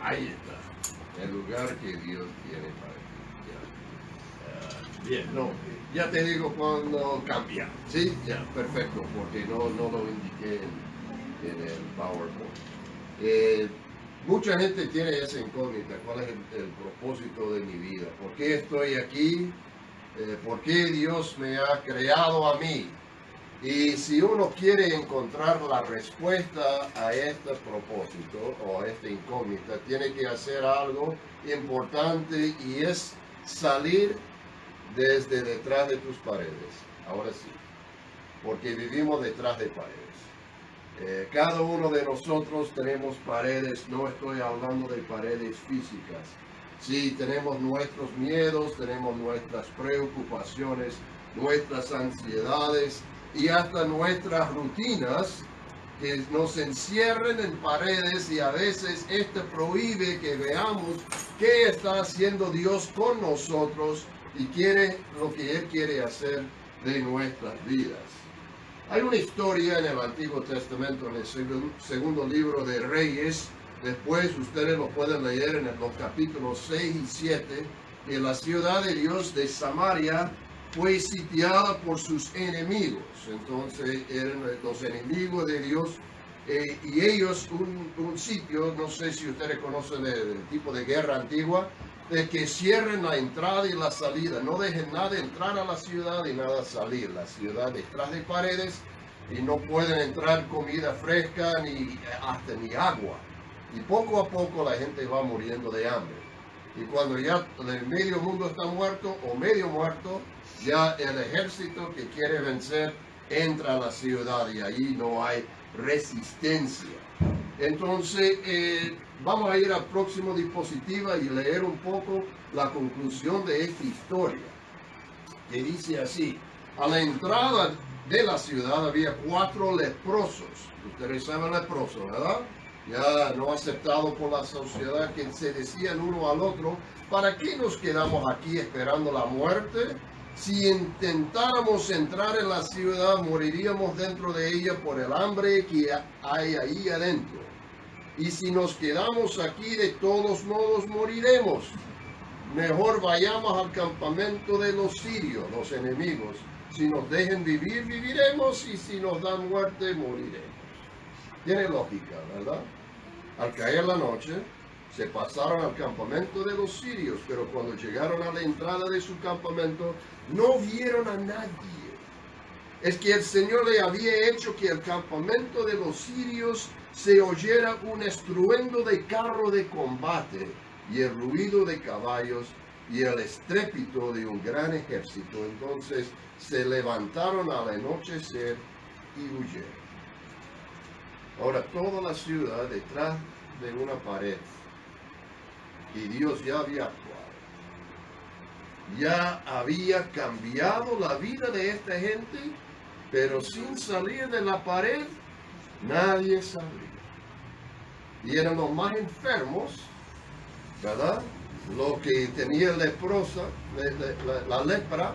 Ahí está, el lugar que Dios tiene para ti. Bien, no, ya te digo cuando cambia, ¿sí? Ya, perfecto, porque no lo indiqué en el PowerPoint. Mucha gente tiene esa incógnita, ¿cuál es el propósito de mi vida? ¿Por qué estoy aquí? ¿Por qué Dios me ha creado a mí? Y si uno quiere encontrar la respuesta a este propósito o a esta incógnita, tiene que hacer algo importante y es salir desde detrás de tus paredes. Ahora sí, porque vivimos detrás de paredes. Cada uno de nosotros tenemos paredes, no estoy hablando de paredes físicas. Sí, tenemos nuestros miedos, tenemos nuestras preocupaciones, nuestras ansiedades y hasta nuestras rutinas que nos encierren en paredes, y a veces esto prohíbe que veamos qué está haciendo Dios con nosotros y quiere lo que Él quiere hacer de nuestras vidas. Hay una historia en el Antiguo Testamento, en el segundo libro de Reyes. Después ustedes lo pueden leer en los capítulos 6 y 7, que la ciudad de Dios de Samaria fue sitiada por sus enemigos. Entonces eran los enemigos de Dios, y ellos, un sitio, no sé si ustedes conocen el tipo de guerra antigua, de que cierren la entrada y la salida, no dejen nada entrar a la ciudad y nada salir. La ciudad detrás de paredes, y no pueden entrar comida fresca ni agua. Y poco a poco la gente va muriendo de hambre. Y cuando ya el medio mundo está muerto o medio muerto, ya el ejército que quiere vencer entra a la ciudad y ahí no hay resistencia. Entonces, vamos a ir al próximo diapositiva y leer un poco la conclusión de esta historia, que dice así: a la entrada de la ciudad había 4 leprosos. Ustedes saben leprosos, ¿verdad? Ya no aceptado por la sociedad, que se decían uno al otro: ¿para qué nos quedamos aquí esperando la muerte? Si intentáramos entrar en la ciudad, moriríamos dentro de ella por el hambre que hay ahí adentro. Y si nos quedamos aquí, de todos modos moriremos. Mejor vayamos al campamento de los sirios, los enemigos. Si nos dejan vivir, viviremos, y si nos dan muerte, moriremos. Tiene lógica, ¿verdad? Al caer la noche, se pasaron al campamento de los sirios, pero cuando llegaron a la entrada de su campamento, no vieron a nadie. Es que el Señor le había hecho que el campamento de los sirios se oyera un estruendo de carro de combate, y el ruido de caballos, y el estrépito de un gran ejército. Entonces se levantaron al anochecer y huyeron. Ahora, toda la ciudad detrás de una pared, y Dios ya había actuado. Ya había cambiado la vida de esta gente, pero sin salir de la pared, nadie salía. Y eran los más enfermos, ¿verdad? Los que tenían leprosa, la lepra,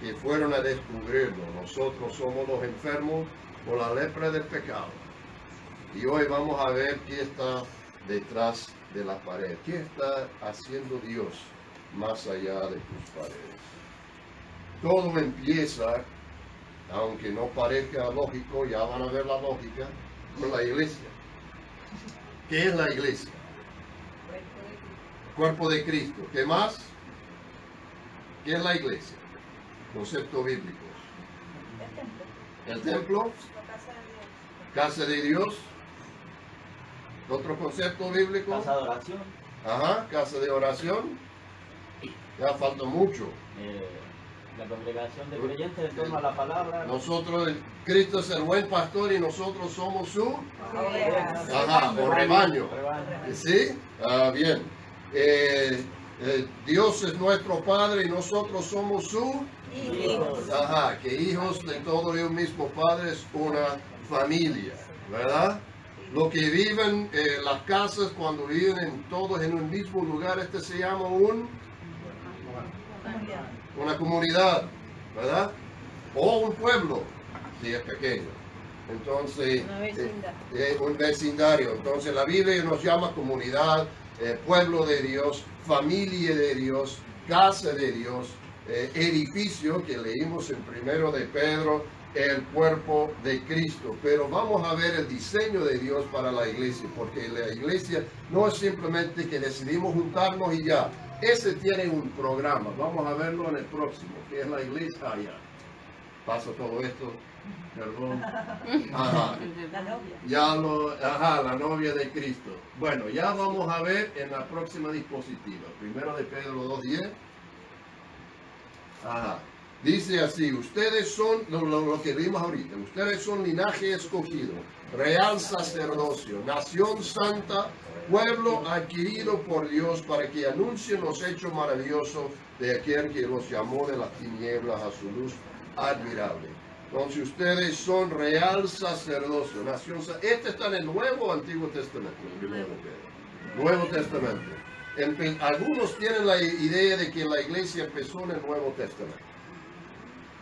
que fueron a descubrirlo. Nosotros somos los enfermos por la lepra del pecado. Y hoy vamos a ver qué está detrás de la pared. ¿Qué está haciendo Dios más allá de tus paredes? Todo empieza, aunque no parezca lógico, ya van a ver la lógica, con la iglesia. ¿Qué es la iglesia? Cuerpo de Cristo. ¿Qué más? ¿Qué es la iglesia? Concepto bíblico. El templo. Casa de Dios. Otro concepto bíblico. Casa de oración. Ajá, casa de oración. Ya falta mucho. La congregación de creyentes en torno a la palabra. Nosotros, Cristo es el buen pastor y nosotros somos su Ovejas. Rebaño. ¿Sí? Bien. Dios es nuestro Padre y nosotros somos su Hijos. Ajá, que hijos de todo el mismo Padre es una familia, ¿verdad? Los que viven en las casas, cuando viven todos en un mismo lugar, se llama una comunidad, ¿verdad? O un pueblo, si es pequeño. Entonces, Una vecindad. un vecindario. Entonces la Biblia nos llama comunidad, pueblo de Dios, familia de Dios, casa de Dios, edificio que leímos en 1 de Pedro, el cuerpo de Cristo. Pero vamos a ver el diseño de Dios para la iglesia, porque la iglesia no es simplemente que decidimos juntarnos y ya. Ese tiene un programa. Vamos a verlo en el próximo, que es la iglesia. Ah, ya. Paso todo esto. Perdón. Ajá. La novia. La novia de Cristo. Bueno, ya vamos a ver en la próxima diapositiva. 1 de Pedro 2:10. Ajá. Dice así, ustedes son, lo que vimos ahorita, ustedes son linaje escogido, real sacerdocio, nación santa, pueblo adquirido por Dios para que anuncien los hechos maravillosos de aquel que los llamó de las tinieblas a su luz admirable. Entonces ustedes son real sacerdocio, nación santa. Este está en el Nuevo o Antiguo Testamento, el 1 de Pedro. Nuevo Testamento. Algunos tienen la idea de que la iglesia empezó en el Nuevo Testamento.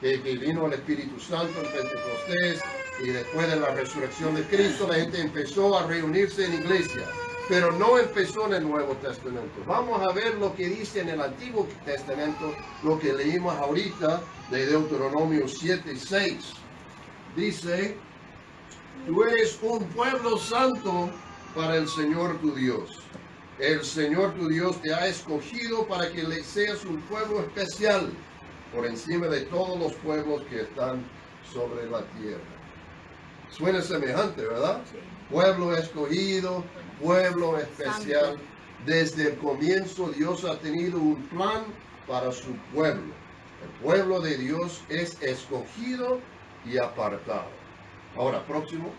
Que vino el Espíritu Santo en Pentecostés y después de la resurrección de Cristo la gente empezó a reunirse en iglesia, pero no empezó en el Nuevo Testamento. Vamos a ver lo que dice en el Antiguo Testamento, lo que leímos ahorita de Deuteronomio 7:6. Dice, tú eres un pueblo santo para el Señor tu Dios. El Señor tu Dios te ha escogido para que le seas un pueblo especial por encima de todos los pueblos que están sobre la tierra. Suena semejante, ¿verdad? Sí. Pueblo escogido, pueblo especial. Santo. Desde el comienzo Dios ha tenido un plan para su pueblo. El pueblo de Dios es escogido y apartado. Ahora, próximo.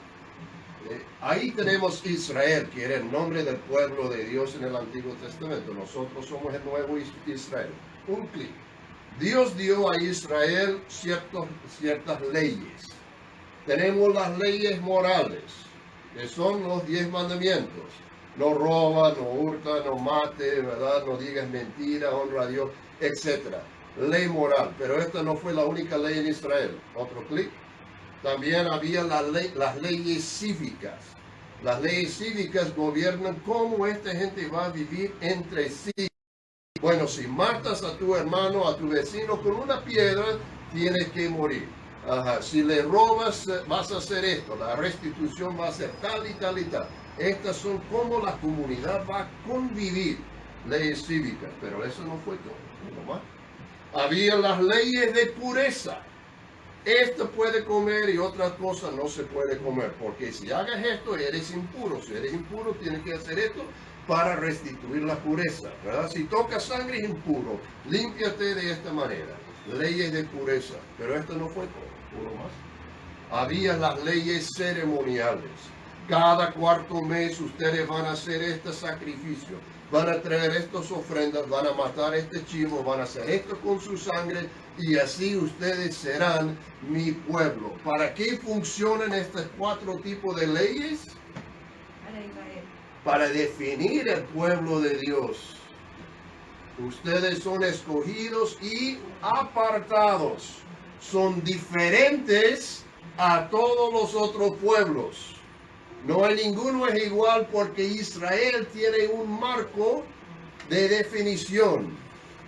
Ahí tenemos Israel, que era el nombre del pueblo de Dios en el Antiguo Testamento. Nosotros somos el nuevo Israel. Un clic. Dios dio a Israel ciertas leyes. Tenemos las leyes morales, que son los 10 mandamientos. No roba, no hurta, no mate, ¿verdad? No digas mentira, honra a Dios, etc. Ley moral, pero esta no fue la única ley en Israel. Otro clic. También había las leyes cívicas. Las leyes cívicas gobiernan cómo esta gente va a vivir entre sí. Bueno, si matas a tu hermano, a tu vecino con una piedra, tienes que morir. Ajá. Si le robas, vas a hacer esto. La restitución va a ser tal y tal y tal. Estas son cómo la comunidad va a convivir. Leyes cívicas, pero eso no fue todo. ¿No más? Había las leyes de pureza. Esto puede comer y otras cosas no se puede comer. Porque si hagas esto, eres impuro. Si eres impuro, tienes que hacer esto para restituir la pureza, ¿verdad? Si tocas sangre es impuro, límpiate de esta manera. Leyes de pureza, pero esto no fue todo, uno más. Había las leyes ceremoniales. Cada cuarto mes ustedes van a hacer este sacrificio, van a traer estas ofrendas, van a matar este chivo, van a hacer esto con su sangre y así ustedes serán mi pueblo. ¿Para qué funcionan estos 4 tipos de leyes? Para definir el pueblo de Dios. Ustedes son escogidos y apartados. Son diferentes a todos los otros pueblos. No hay ninguno es igual porque Israel tiene un marco de definición.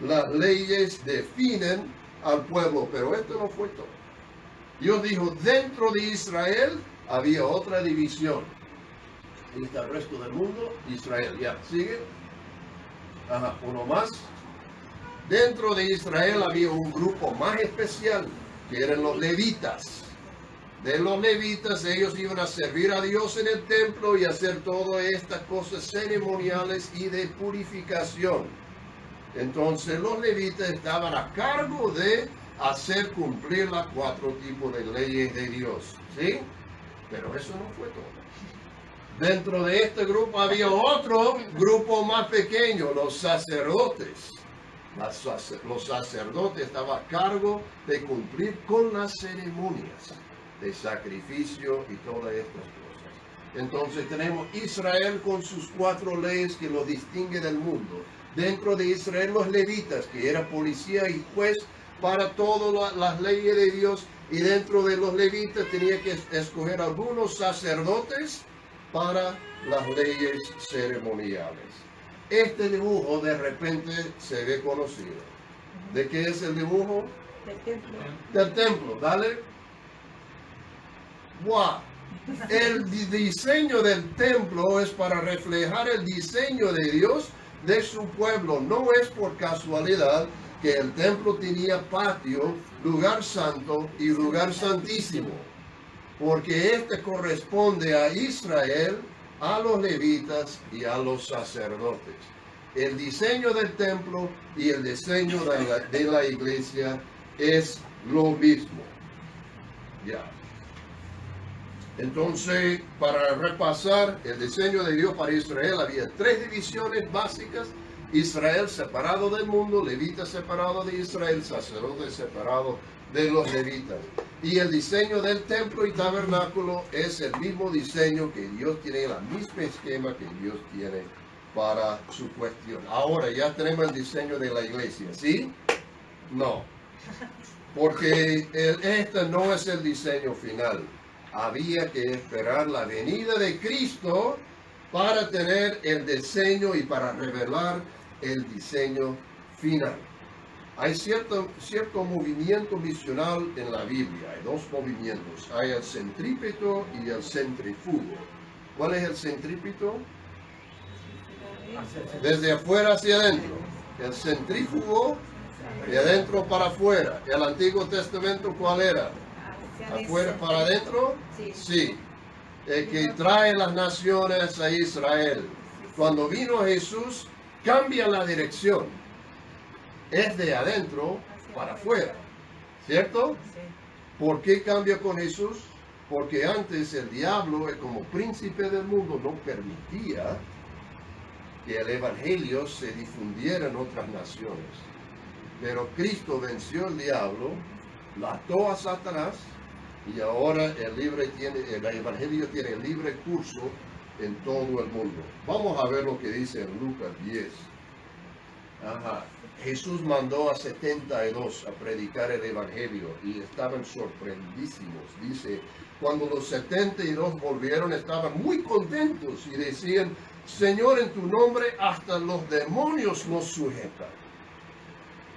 Las leyes definen al pueblo, pero esto no fue todo. Dios dijo, dentro de Israel había otra división. Y está el resto del mundo, Israel. Ya, sigue. Ajá, uno más. Dentro de Israel había un grupo más especial, que eran los levitas. De los levitas, ellos iban a servir a Dios en el templo y hacer todas estas cosas ceremoniales y de purificación. Entonces los levitas estaban a cargo de hacer cumplir las 4 tipos de leyes de Dios. ¿Sí? Pero eso no fue todo. Dentro de este grupo había otro grupo más pequeño, los sacerdotes. Los sacerdotes estaban a cargo de cumplir con las ceremonias de sacrificio y todas estas cosas. Entonces tenemos Israel con sus 4 leyes que lo distinguen del mundo. Dentro de Israel los levitas, que era policía y juez para todas las leyes de Dios, y dentro de los levitas tenía que escoger algunos sacerdotes para las leyes ceremoniales. Este dibujo de repente se ve conocido. ¿De qué es el dibujo? Del templo. Del templo, dale. ¡Wow! El diseño del templo es para reflejar el diseño de Dios de su pueblo. No es por casualidad que el templo tenía patio, lugar santo y lugar santísimo, porque este corresponde a Israel, a los levitas y a los sacerdotes. El diseño del templo y el diseño de la iglesia es lo mismo. Ya. Entonces, para repasar el diseño de Dios para Israel, había 3 divisiones básicas: Israel separado del mundo, levitas separados de Israel, sacerdotes separados de los levitas. Y el diseño del templo y tabernáculo es el mismo diseño que Dios tiene, el mismo esquema que Dios tiene para su cuestión. Ahora ya tenemos el diseño de la iglesia, ¿sí? No, porque este no es el diseño final. Había que esperar la venida de Cristo para tener el diseño y para revelar el diseño final. Hay cierto movimiento misional en la Biblia. Hay 2 movimientos. Hay el centrípeto y el centrífugo. ¿Cuál es el centrípeto? Desde afuera hacia adentro. El centrífugo de adentro para afuera. ¿El Antiguo Testamento cuál era? ¿Afuera para adentro? Sí. El que trae las naciones a Israel. Cuando vino Jesús, cambia la dirección. Es de adentro para afuera. ¿Cierto? ¿Por qué cambia con Jesús? Porque antes el diablo, como príncipe del mundo, no permitía que el evangelio se difundiera en otras naciones. Pero Cristo venció al diablo, mató a Satanás, y ahora el evangelio tiene libre curso en todo el mundo. Vamos a ver lo que dice en Lucas 10. Ajá. Jesús mandó a 72 a predicar el evangelio y estaban sorprendísimos. Dice, cuando los 72 volvieron, estaban muy contentos y decían: Señor, en tu nombre hasta los demonios nos sujetan.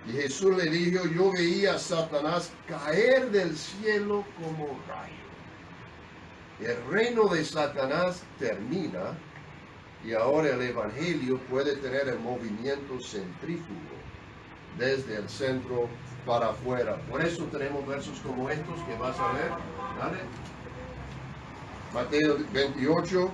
Y Jesús le dijo: yo veía a Satanás caer del cielo como rayo. El reino de Satanás termina y ahora el evangelio puede tener el movimiento centrífugo desde el centro para afuera. Por eso tenemos versos como estos que vas a ver. ¿Vale? Mateo 28.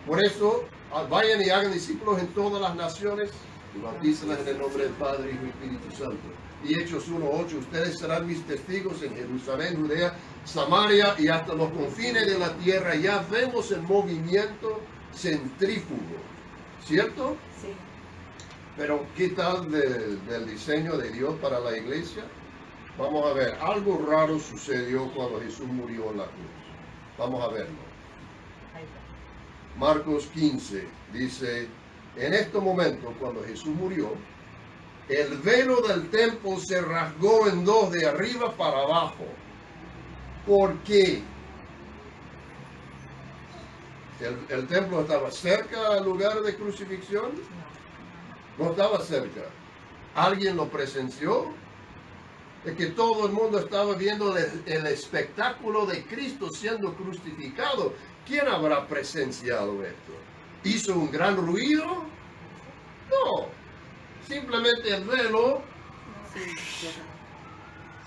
Por eso vayan y hagan discípulos en todas las naciones y bautízalas en el nombre del Padre, Hijo y Espíritu Santo. Y Hechos 1:8, ustedes serán mis testigos en Jerusalén, Judea, Samaria y hasta los confines de la tierra. Ya vemos el movimiento centrífugo, ¿cierto? Sí. Pero ¿qué tal del diseño de Dios para la iglesia? Vamos a ver, algo raro sucedió cuando Jesús murió en la cruz. Vamos a verlo. Marcos 15 dice: en este momento, cuando Jesús murió, el velo del templo se rasgó en 2 de arriba para abajo. ¿Por qué? ¿El templo estaba cerca al lugar de crucifixión? No estaba cerca. ¿Alguien lo presenció? Es que todo el mundo estaba viendo el espectáculo de Cristo siendo crucificado. ¿Quién habrá presenciado esto? ¿Hizo un gran ruido? No. Simplemente el velo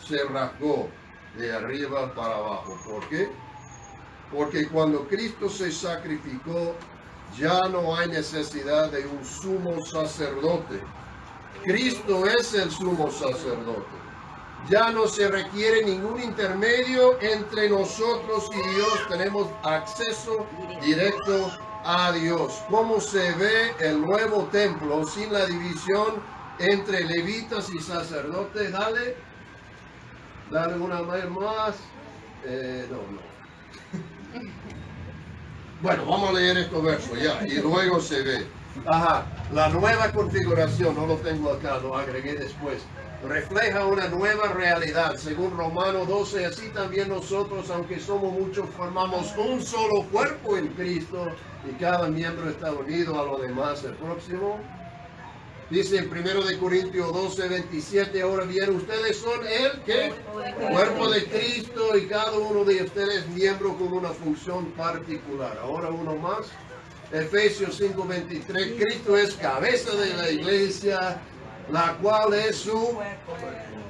se rasgó de arriba para abajo. ¿Por qué? Porque cuando Cristo se sacrificó, ya no hay necesidad de un sumo sacerdote. Cristo es el sumo sacerdote. Ya no se requiere ningún intermedio entre nosotros y Dios. Tenemos acceso directo a Dios. ¿Cómo se ve el nuevo templo sin la división entre levitas y sacerdotes? Dale una vez más. No. Bueno, vamos a leer estos versos ya y luego se ve. Ajá. La nueva configuración, no lo tengo acá, lo agregué después, refleja una nueva realidad. Según Romanos 12, así también nosotros, aunque somos muchos, formamos un solo cuerpo en Cristo y cada miembro está unido a lo demás. El próximo dice en 1 Corintios 12, 27, ahora bien, ustedes son el ¿qué? Cuerpo de Cristo y cada uno de ustedes miembro con una función particular. Ahora uno más. Efesios 5:23, Cristo es cabeza de la iglesia, la cual es su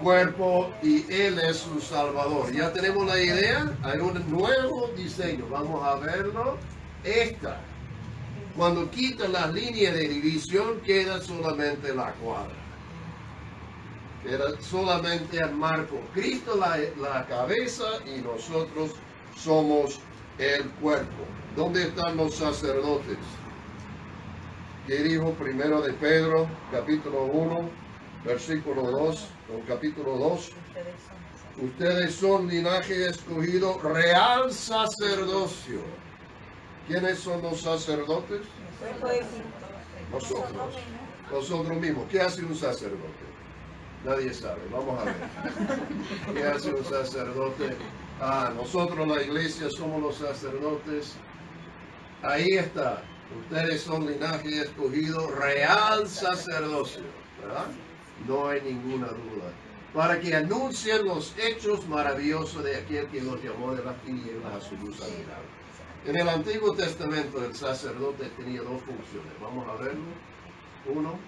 cuerpo y Él es su Salvador. Ya tenemos la idea, hay un nuevo diseño, vamos a verlo. Cuando quita las líneas de división, queda solamente la cuadra. Queda solamente el marco. Cristo la cabeza y nosotros somos el cuerpo. ¿Dónde están los sacerdotes? ¿Qué dijo primero de Pedro, capítulo 1, versículo 2, o capítulo 2? Ustedes son linaje escogido, real sacerdocio. ¿Quiénes son los sacerdotes? Nosotros mismos. ¿Qué hace un sacerdote? Nadie sabe. Vamos a ver. ¿Qué hace un sacerdote? Nosotros, la iglesia, somos los sacerdotes. Ahí está. Ustedes son linaje escogido, real sacerdocio. ¿Verdad? No hay ninguna duda. Para que anuncien los hechos maravillosos de aquel que los llamó de las tinieblas a su luz admirable. En el Antiguo Testamento el sacerdote tenía dos funciones. Vamos a verlo. Uno,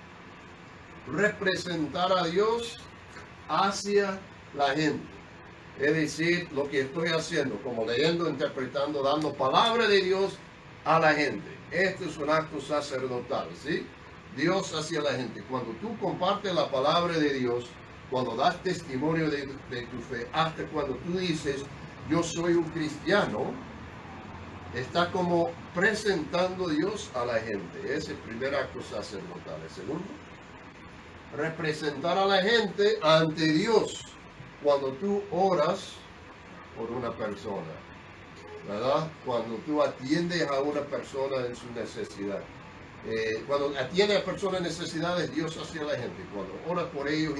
representar a Dios hacia la gente. Es decir, lo que estoy haciendo, como leyendo, interpretando, dando palabra de Dios a la gente. Este es un acto sacerdotal, ¿sí? Dios hacia la gente. Cuando tú compartes la palabra de Dios, cuando das testimonio de tu fe, hasta cuando tú dices, yo soy un cristiano, está como presentando a Dios a la gente. Ese es el primer acto sacerdotal. El segundo, representar a la gente ante Dios cuando tú oras por una persona, ¿verdad? Cuando tú atiendes a una persona en su necesidad. Cuando atiendes a personas en necesidades, Dios hacia la gente. Cuando oras por ellos,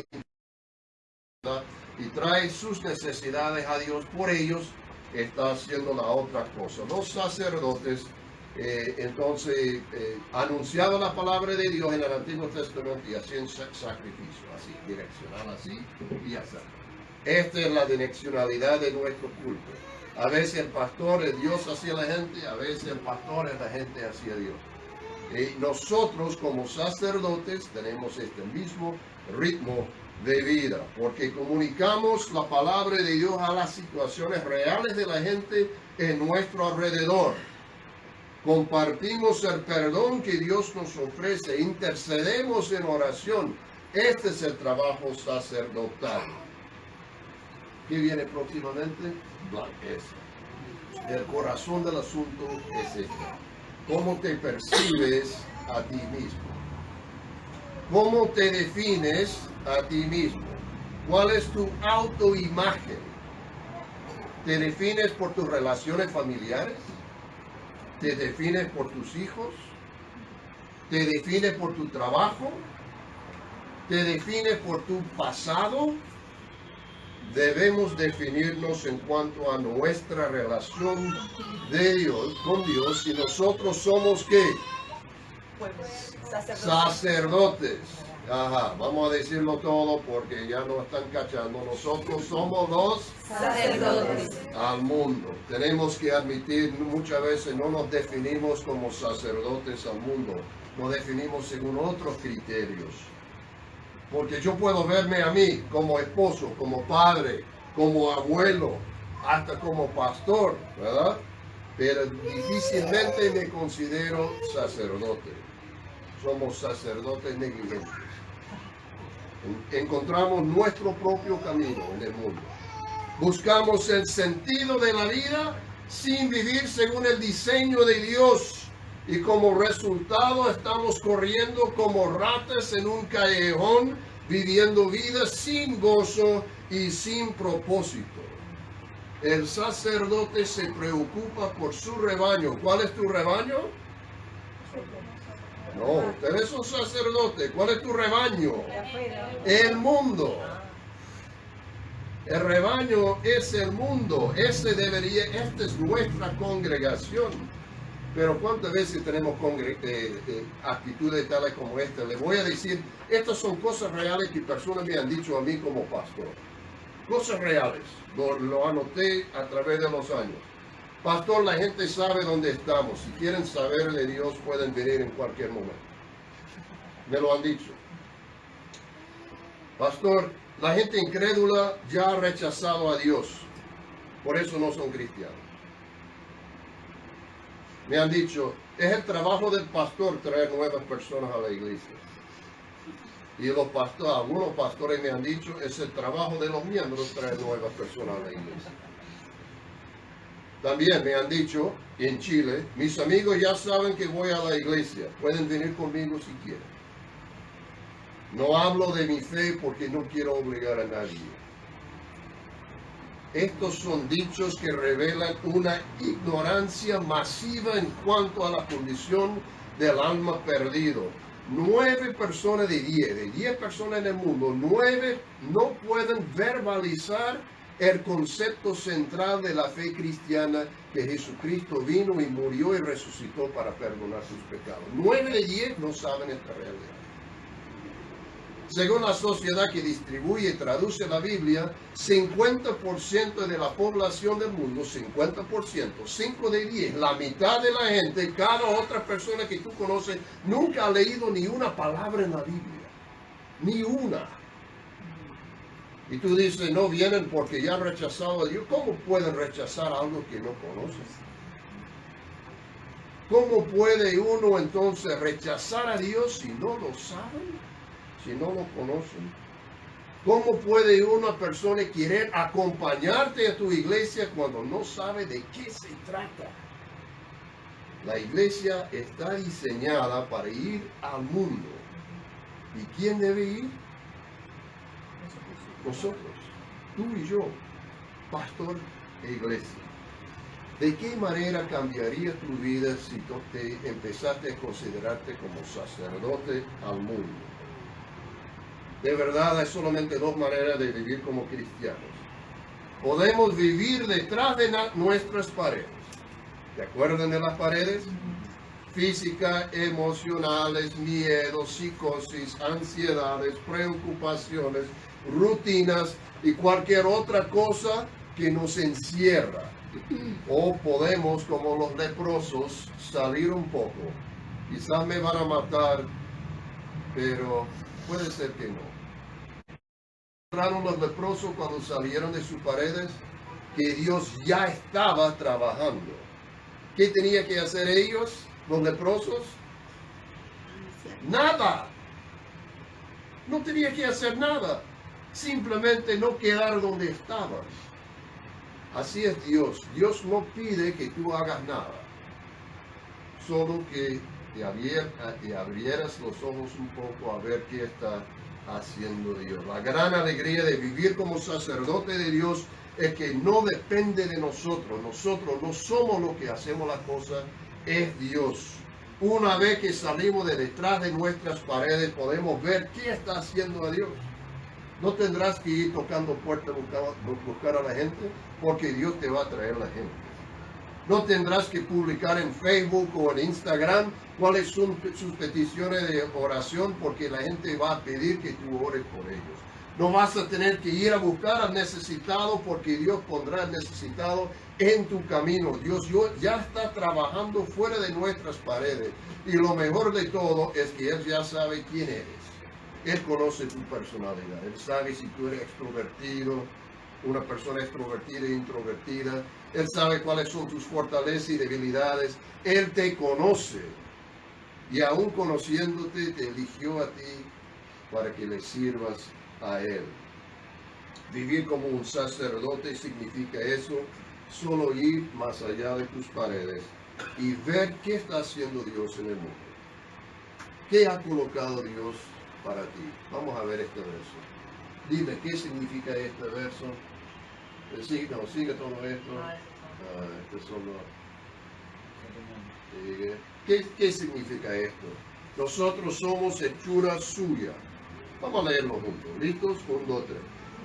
¿verdad? Y traes sus necesidades a Dios por ellos, está haciendo la otra cosa. Los sacerdotes entonces anunciaban la palabra de Dios en el Antiguo Testamento y hacían sacrificio, así, direccional así y así. Esta es la direccionalidad de nuestro culto. A veces el pastor es Dios hacia la gente, a veces el pastor es la gente hacia Dios. Y nosotros como sacerdotes tenemos este mismo ritmo de vida, porque comunicamos la palabra de Dios a las situaciones reales de la gente en nuestro alrededor. Compartimos el perdón que Dios nos ofrece, intercedemos en oración. Este es el trabajo sacerdotal. ¿Qué viene próximamente? El corazón del asunto es este. ¿Cómo te percibes a ti mismo? ¿Cómo te defines a ti mismo? ¿Cuál es tu autoimagen? ¿Te defines por tus relaciones familiares? ¿Te defines por tus hijos? ¿Te defines por tu trabajo? ¿Te defines por tu pasado? Debemos definirnos en cuanto a nuestra relación de Dios, con Dios, y nosotros somos ¿qué? Sacerdotes. Ajá, vamos a decirlo todo porque ya no están cachando. Nosotros somos los sacerdotes al mundo. Tenemos que admitir, muchas veces no nos definimos como sacerdotes al mundo, nos definimos según otros criterios. Porque yo puedo verme a mí como esposo, como padre, como abuelo, hasta como pastor, ¿verdad? Pero difícilmente me considero sacerdote. Somos sacerdotes negligentes. Encontramos nuestro propio camino en el mundo. Buscamos el sentido de la vida sin vivir según el diseño de Dios. Y como resultado estamos corriendo como ratas en un callejón, viviendo vidas sin gozo y sin propósito. El sacerdote se preocupa por su rebaño. ¿Cuál es tu rebaño? No, ustedes son sacerdotes. ¿Cuál es tu rebaño? El mundo. El rebaño es el mundo. Esta es nuestra congregación. Pero ¿cuántas veces tenemos actitudes tales como esta? Les voy a decir, estas son cosas reales que personas me han dicho a mí como pastor. Cosas reales. Lo anoté a través de los años. Pastor, la gente sabe dónde estamos. Si quieren saber de Dios, pueden venir en cualquier momento. Me lo han dicho. Pastor, la gente incrédula ya ha rechazado a Dios. Por eso no son cristianos. Me han dicho, es el trabajo del pastor traer nuevas personas a la iglesia. Y algunos pastores me han dicho, es el trabajo de los miembros traer nuevas personas a la iglesia. También me han dicho, en Chile, mis amigos ya saben que voy a la iglesia, pueden venir conmigo si quieren. No hablo de mi fe porque no quiero obligar a nadie. Estos son dichos que revelan una ignorancia masiva en cuanto a la condición del alma perdido. 9 personas de 10 personas en el mundo, 9 no pueden verbalizar el concepto central de la fe cristiana, que Jesucristo vino y murió y resucitó para perdonar sus pecados. 9 de 10 no saben esta realidad. Según la sociedad que distribuye y traduce la Biblia, 50% de la población del mundo, 50%, 5 de 10, la mitad de la gente, cada otra persona que tú conoces, nunca ha leído ni una palabra en la Biblia. Ni una. Y tú dices, no vienen porque ya han rechazado a Dios. ¿Cómo pueden rechazar algo que no conocen? ¿Cómo puede uno entonces rechazar a Dios si no lo saben? Si no lo conocen. ¿Cómo puede una persona querer acompañarte a tu iglesia cuando no sabe de qué se trata? La iglesia está diseñada para ir al mundo. ¿Y quién debe ir? Nosotros, tú y yo, pastor e iglesia. ¿De qué manera cambiaría tu vida si tú empezaste a considerarte como sacerdote al mundo? De verdad, hay solamente 2 maneras de vivir como cristianos. Podemos vivir detrás de nuestras paredes. ¿Te acuerdan de las paredes? Física, emocionales, miedos, psicosis, ansiedades, preocupaciones, rutinas y cualquier otra cosa que nos encierra. O podemos, como los leprosos, salir un poco. Quizás me van a matar, pero puede ser que no. Encontraron los leprosos cuando salieron de sus paredes que Dios ya estaba trabajando. ¿Qué tenía que hacer ellos, los leprosos? Nada. No tenía que hacer nada. Simplemente no quedar donde estaban. Así es Dios. Dios no pide que tú hagas nada. Solo que te abrieras los ojos un poco a ver qué está haciendo Dios. La gran alegría de vivir como sacerdote de Dios es que no depende de nosotros. Nosotros no somos los que hacemos las cosas, es Dios. Una vez que salimos de detrás de nuestras paredes, podemos ver qué está haciendo a Dios. No tendrás que ir tocando puertas buscar a la gente, porque Dios te va a traer la gente. No tendrás que publicar en Facebook o en Instagram cuáles son sus peticiones de oración, porque la gente va a pedir que tú ores por ellos. No vas a tener que ir a buscar al necesitado, porque Dios pondrá al necesitado en tu camino. Dios ya está trabajando fuera de nuestras paredes. Y lo mejor de todo es que Él ya sabe quién eres. Él conoce tu personalidad. Él sabe si tú eres extrovertido, una persona extrovertida e introvertida. Él sabe cuáles son tus fortalezas y debilidades. Él te conoce. Y aún conociéndote, te eligió a ti para que le sirvas a Él. Vivir como un sacerdote significa eso, solo ir más allá de tus paredes y ver qué está haciendo Dios en el mundo. ¿Qué ha colocado Dios para ti? Vamos a ver este verso. Dime, ¿qué significa este verso? Sigue todo esto. Este solo. ¿Qué significa esto? Nosotros somos hechura suya. Vamos a leerlo juntos. ¿Listos? 1, 2, 3.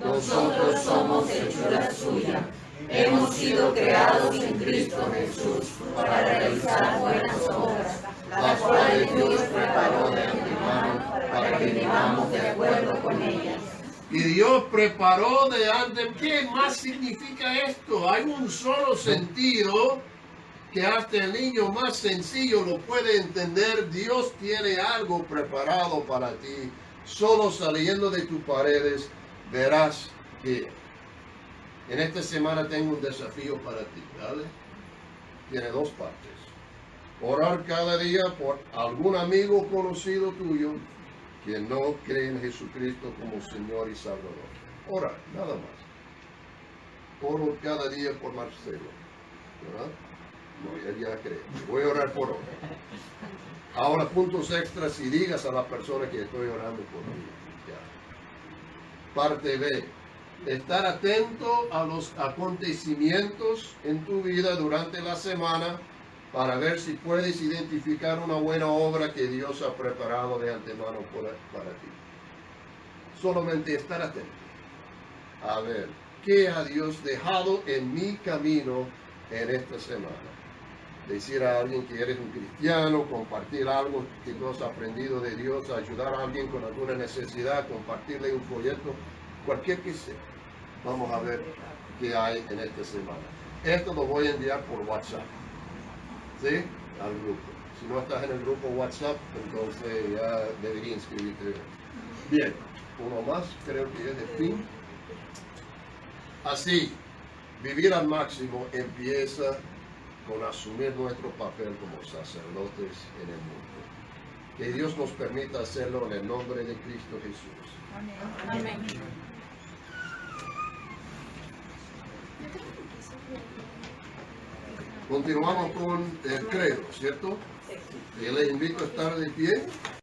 Nosotros somos hechura suya. Hemos sido creados en Cristo Jesús para realizar buenas obras, las cuales Dios preparó de antemano para que vivamos de acuerdo con ellas. Y Dios preparó de antemano. ¿Qué más significa esto? Hay un solo sentido que hasta el niño más sencillo lo puede entender. Dios tiene algo preparado para ti. Solo saliendo de tus paredes verás que en esta semana tengo un desafío para ti, ¿vale? Tiene 2 partes. Orar cada día por algún amigo conocido tuyo que no cree en Jesucristo como Señor y Salvador. Orar, nada más. Oro cada día por Marcelo, ¿verdad? No, él ya cree. Voy a orar por otro. Ahora, puntos extras y digas a la persona que estoy orando por ella. Ya. Parte B. Estar atento a los acontecimientos en tu vida durante la semana para ver si puedes identificar una buena obra que Dios ha preparado de antemano para ti. Solamente estar atento. A ver, ¿qué ha Dios dejado en mi camino en esta semana? Decir a alguien que eres un cristiano, compartir algo que tú has aprendido de Dios, ayudar a alguien con alguna necesidad, compartirle un folleto, cualquier que sea. Vamos a ver qué hay en esta semana. Esto lo voy a enviar por WhatsApp, ¿sí? Al grupo. Si no estás en el grupo WhatsApp, entonces ya debería inscribirte. Bien, uno más, creo que es de fin. Así, vivir al máximo empieza con asumir nuestro papel como sacerdotes en el mundo. Que Dios nos permita hacerlo en el nombre de Cristo Jesús. Amén. Continuamos con el credo, ¿cierto? Y les invito a estar de pie.